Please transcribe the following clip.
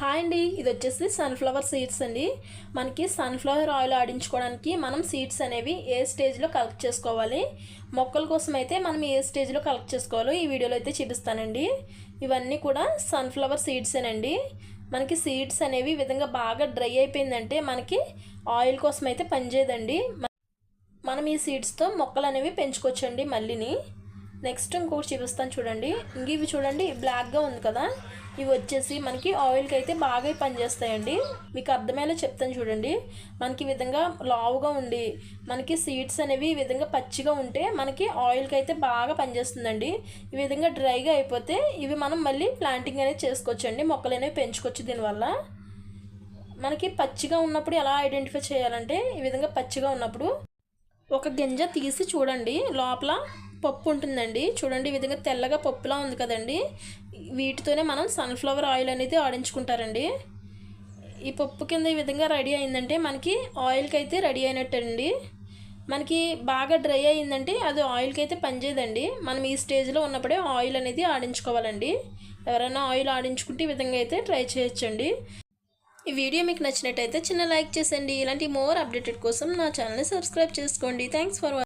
Hi అండి, ఇది వచ్చేసి సన్ఫ్లవర్ సీడ్స్ అండి. మనకి సన్ఫ్లవర్ ఆయిల్ ఆడించుకోవడానికి మనం సీడ్స్ అనేవి ఏ స్టేజ్లో కలెక్ట్ చేసుకోవాలి, మొక్కల కోసం అయితే మనం ఏ స్టేజ్లో కలెక్ట్ చేసుకోవాలో ఈ వీడియోలో అయితే చూపిస్తానండి. ఇవన్నీ కూడా సన్ఫ్లవర్ సీడ్సేనండి. మనకి సీడ్స్ అనేవి ఈ విధంగా బాగా డ్రై అయిపోయిందంటే మనకి ఆయిల్ కోసం అయితే పనిచేయదండి. మనం ఈ సీడ్స్తో మొక్కలు అనేవి పెంచుకోవచ్చండి. మళ్ళీని నెక్స్ట్ ఇంకొకటి చూపిస్తాను చూడండి. ఇవి చూడండి, బ్లాక్గా ఉంది కదా, ఇవి వచ్చేసి మనకి ఆయిల్కి అయితే బాగా పనిచేస్తాయండి. మీకు అర్థమయ్యేలా చెప్తాను చూడండి. మనకి ఈ విధంగా లావుగా ఉండి మనకి సీడ్స్ అనేవి ఈ విధంగా పచ్చిగా ఉంటే మనకి ఆయిల్కి అయితే బాగా పనిచేస్తుందండి. ఈ విధంగా డ్రైగా అయిపోతే ఇవి మనం మళ్ళీ ప్లాంటింగ్ అనేది చేసుకోవచ్చండి, మొక్కలు అనేవి పెంచుకోవచ్చు. దీనివల్ల మనకి పచ్చిగా ఉన్నప్పుడు ఎలా ఐడెంటిఫై చేయాలంటే, ఈ విధంగా పచ్చిగా ఉన్నప్పుడు ఒక గింజ తీసి చూడండి, లోపల పప్పు ఉంటుందండి. చూడండి, ఈ విధంగా తెల్లగా పప్పులా ఉంది కదండి. వీటితోనే మనం సన్ఫ్లవర్ ఆయిల్ అనేది ఆడించుకుంటారండి. ఈ పప్పు కింద ఈ విధంగా రెడీ అయిందంటే మనకి ఆయిల్కి అయితే రెడీ అయినట్టండి. మనకి బాగా డ్రై అయిందంటే అది ఆయిల్కి అయితే పనిచేయదండి. మనం ఈ స్టేజ్లో ఉన్నప్పుడే ఆయిల్ అనేది ఆడించుకోవాలండి. ఎవరైనా ఆయిల్ ఆడించుకుంటే ఈ విధంగా అయితే ట్రై చేయొచ్చండి. ఈ వీడియో మీకు నచ్చినట్టయితే చిన్న లైక్ చేసండి. ఇలాంటి మోర్ అప్డేటెడ్ కోసం నా ఛానల్ని సబ్స్క్రైబ్ చేసుకోండి. Thanks for watching.